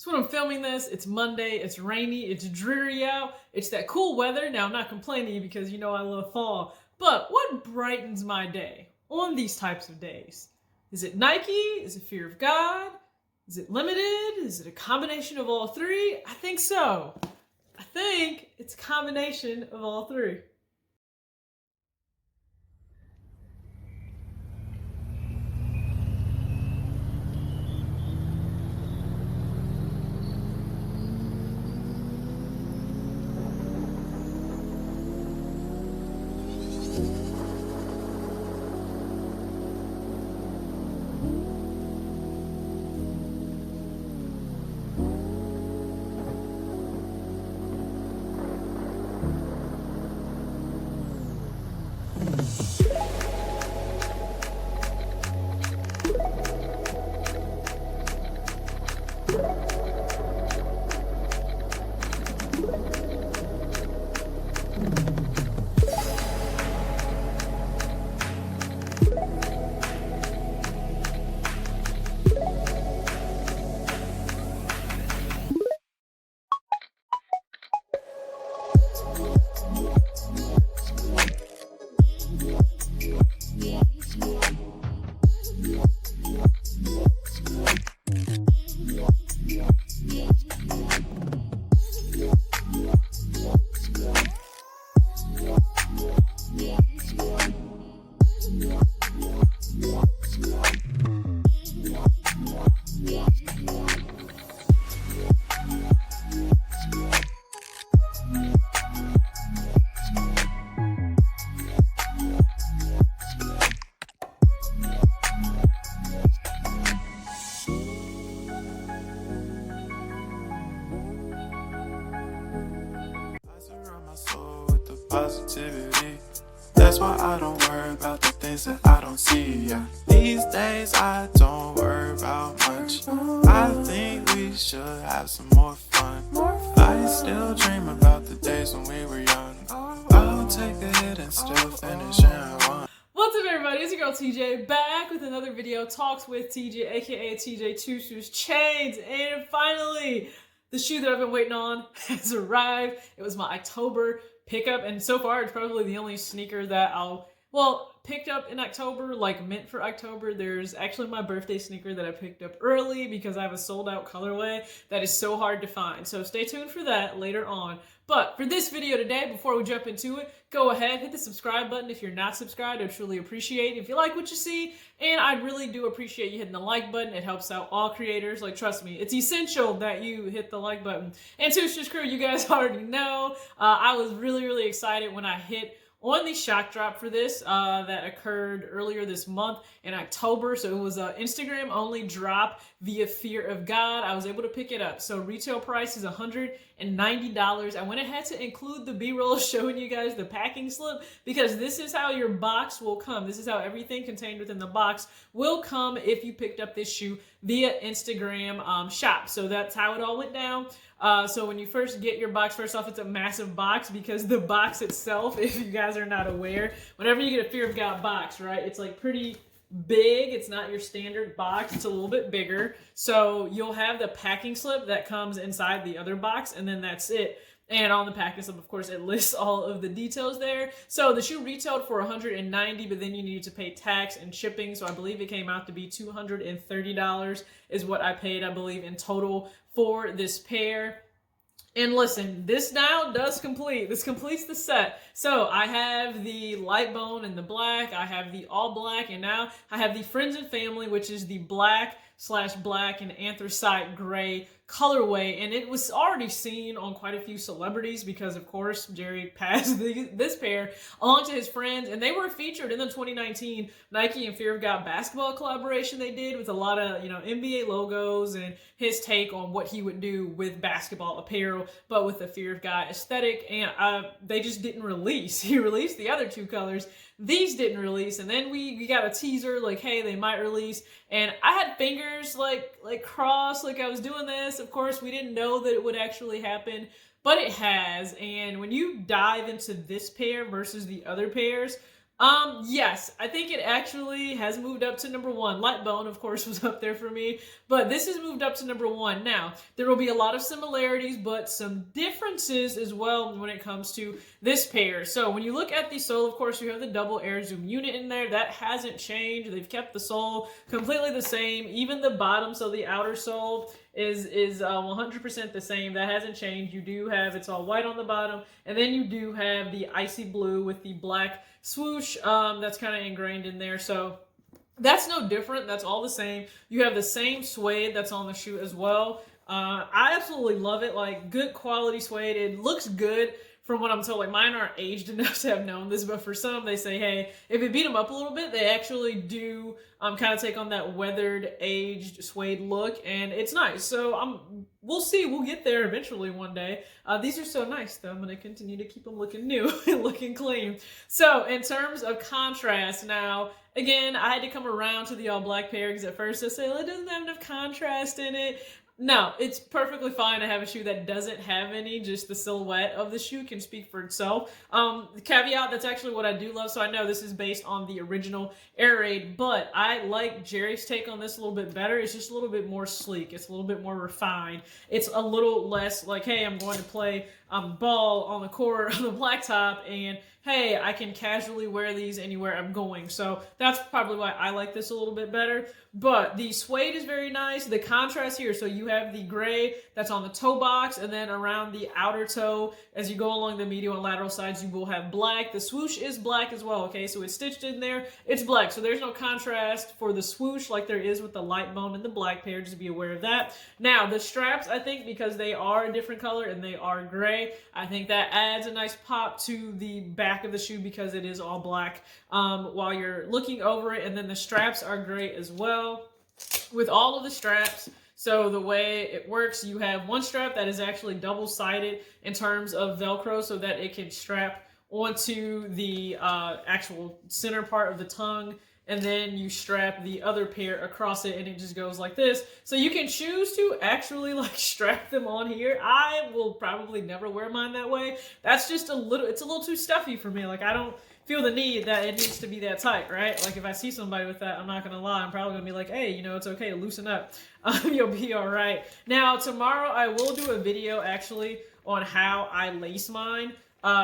So when I'm filming this, it's Monday, it's rainy, it's dreary out, it's that cool weather. Now I'm not complaining because you know I love fall, but what brightens my day on these types of days? Is it Nike? Is it fear of God? Is it limited? Is it a combination of all three? I think so. I think it's a combination of all three. Positivity. That's why I don't worry about the things that I don't see. Yeah. These days I don't worry about much. I think we should have some more fun. I still dream about the days when we were young. I'll take a hit and still finish and run. What's up, everybody? It's your girl TJ back with another video, Talks with TJ, aka TJ Two Shoes Chains, and finally, the shoe that I've been waiting on has arrived. It was my October pickup, and so far it's probably the only sneaker that picked up in October, like meant for October. There's actually my birthday sneaker that I picked up early because I have a sold out colorway that is so hard to find. So stay tuned for that later on. But for this video today, before we jump into it, go ahead, hit the subscribe button if you're not subscribed. I'd truly appreciate it if you like what you see, and I really do appreciate you hitting the like button. It helps out all creators. Like, trust me, it's essential that you hit the like button. And Two Shoes Crew, you guys already know, I was really excited when I hit on the shock drop for this that occurred earlier this month in October. So it was an Instagram only drop via Fear of God. I was able to pick it up. So retail price is $190. I went ahead to include the B-roll showing you guys the packing slip because this is how your box will come. This is how everything contained within the box will come if you picked up this shoe via Instagram shop. So that's how it all went down. So when you first get your box, first off, it's a massive box because the box itself, if you guys are not aware, whenever you get a Fear of God box, right, it's like pretty big. It's not your standard box. It's a little bit bigger. So you'll have the packing slip that comes inside the other box, and then that's it. And on the packing slip, of course, it lists all of the details there. So the shoe retailed for $190, but then you need to pay tax and shipping. So I believe it came out to be $230 is what I paid, I believe, in total for this pair. And listen, this now does complete. This completes the set. So I have the light bone and the black. I have the all black. And now I have the Friends and Family, which is the black/black and anthracite gray colorway. And it was already seen on quite a few celebrities because, of course, Jerry passed this pair along to his friends. And they were featured in the 2019 Nike and Fear of God basketball collaboration they did with a lot of, NBA logos and his take on what he would do with basketball apparel, but with the Fear of God aesthetic. And they just didn't release. He released the other two colors. These didn't release, and then we got a teaser like, hey, they might release, and I had fingers like crossed, like I was doing this. Of course, we didn't know that it would actually happen, but it has. And when you dive into this pair versus the other pairs, Yes, I think it actually has moved up to number one. Lightbone, of course, was up there for me, but this has moved up to number one. Now, there will be a lot of similarities, but some differences as well when it comes to this pair. So when you look at the sole, of course, you have the double air zoom unit in there. That hasn't changed. They've kept the sole completely the same. Even the bottom, so the outer sole is 100% the same. That hasn't changed. You do have, it's all white on the bottom, and then you do have the icy blue with the black swoosh that's kind of ingrained in there. So that's no different. That's all the same. You have the same suede that's on the shoe as well. I absolutely love it. Like, good quality suede. It looks good from what I'm told. Like, mine aren't aged enough to have known this, but for some, they say, hey, if it beat them up a little bit, they actually do kind of take on that weathered, aged suede look, and it's nice. So we'll see. We'll get there eventually one day. These are so nice, though. I'm going to continue to keep them looking new and looking clean. So in terms of contrast, now, again, I had to come around to the all black pair because at first I said, well, it doesn't have enough contrast in it. No, it's perfectly fine to have a shoe that doesn't have any. Just the silhouette of the shoe can speak for itself. The caveat, that's actually what I do love. So I know this is based on the original Air Raid, but I like Jerry's take on this a little bit better. It's just a little bit more sleek. It's a little bit more refined. It's a little less like, hey, I'm going to play ball on the court on the blacktop, and hey, I can casually wear these anywhere I'm going. So that's probably why I like this a little bit better. But the suede is very nice. The contrast here, so you have the gray that's on the toe box, and then around the outer toe, as you go along the medial and lateral sides, you will have black. The swoosh is black as well, okay? So it's stitched in there. It's black, so there's no contrast for the swoosh like there is with the light bone and the black pair. Just be aware of that. Now, the straps, I think because they are a different color and they are gray, I think that adds a nice pop to the back of the shoe because it is all black while you're looking over it. And then the straps are great as well with all of the straps. So the way it works, you have one strap that is actually double-sided in terms of Velcro so that it can strap onto the actual center part of the tongue, and then you strap the other pair across it and it just goes like this. So you can choose to actually like strap them on here. I will probably never wear mine that way. That's just it's a little too stuffy for me. Like, I don't feel the need that it needs to be that tight, right? Like, if I see somebody with that, I'm not gonna lie, I'm probably gonna be like, hey, you know, it's okay to loosen up. You'll be all right. Now, tomorrow I will do a video actually on how I lace mine.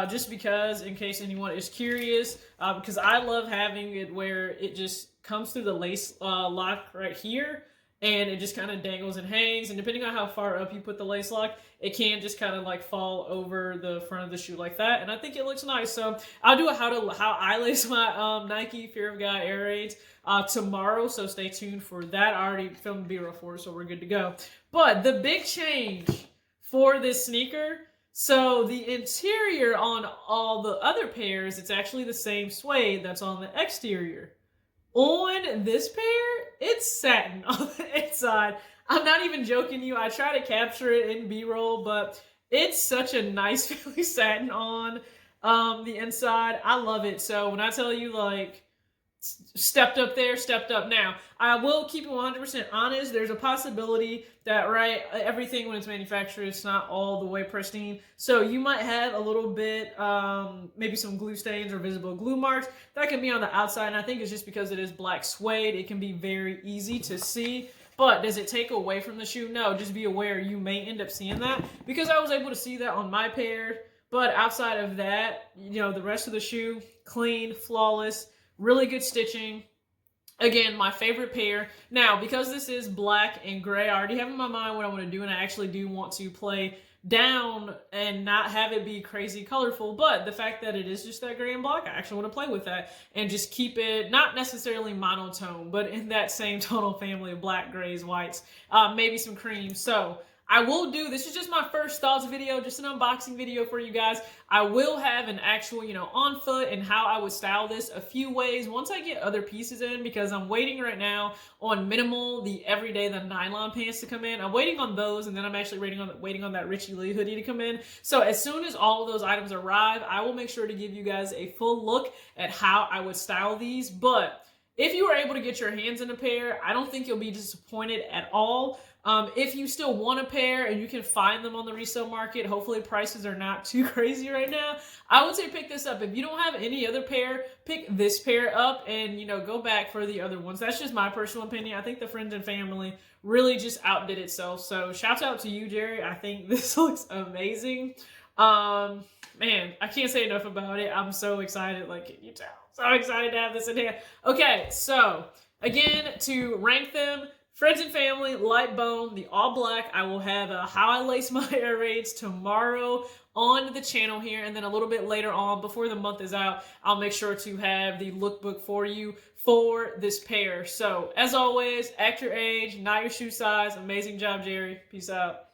Just because, in case anyone is curious, because I love having it where it just comes through the lace lock right here, and it just kind of dangles and hangs, and depending on how far up you put the lace lock, it can just kind of like fall over the front of the shoe like that, and I think it looks nice. So I'll do a how I lace my Nike Fear of God Air Raids tomorrow, so stay tuned for that. I already filmed B-roll for it, so we're good to go. But the big change for this sneaker, so the interior on all the other pairs, it's actually the same suede that's on the exterior. On this pair, it's satin on the inside. I'm not even joking you. I try to capture it in B-roll, but it's such a nice feeling satin on the inside. I love it. So when I tell you, like, stepped up there, stepped up now. I will keep it 100% honest. There's a possibility that, right, everything when it's manufactured, it's not all the way pristine. So you might have a little bit, maybe some glue stains or visible glue marks. That can be on the outside, and I think it's just because it is black suede. It can be very easy to see. But does it take away from the shoe? No, just be aware you may end up seeing that, because I was able to see that on my pair. But outside of that, you know, the rest of the shoe, clean, flawless, really good stitching. Again, my favorite pair. Now, because this is black and gray, I already have in my mind what I want to do, and I actually do want to play down and not have it be crazy colorful, but the fact that it is just that gray and black, I actually want to play with that and just keep it not necessarily monotone, but in that same tonal family of black, grays, whites, maybe some creams. So I will do, this is just my first thoughts video, just an unboxing video for you guys. I will have an actual, you know, on foot and how I would style this a few ways once I get other pieces in, because I'm waiting right now on minimal, the everyday, the nylon pants to come in. I'm waiting on those, and then I'm actually waiting on that Richie Lee hoodie to come in. So as soon as all of those items arrive, I will make sure to give you guys a full look at how I would style these. But if you were able to get your hands in a pair, I don't think you'll be disappointed at all. If you still want a pair and you can find them on the resale market, hopefully prices are not too crazy right now, I would say pick this up. If you don't have any other pair, pick this pair up and, you know, go back for the other ones. That's just my personal opinion. I think the Friends and Family really just outdid itself. So shout out to you, Jerry. I think this looks amazing. Man, I can't say enough about it. I'm so excited. Like, can you tell? So excited to have this in here. Okay, so again, to rank them, Friends and Family, light bone, the all black. I will have how I lace my air raids tomorrow on the channel here, and then a little bit later on, before the month is out, I'll make sure to have the lookbook for you for this pair. So, as always, act your age, not your shoe size. Amazing job, Jerry. Peace out.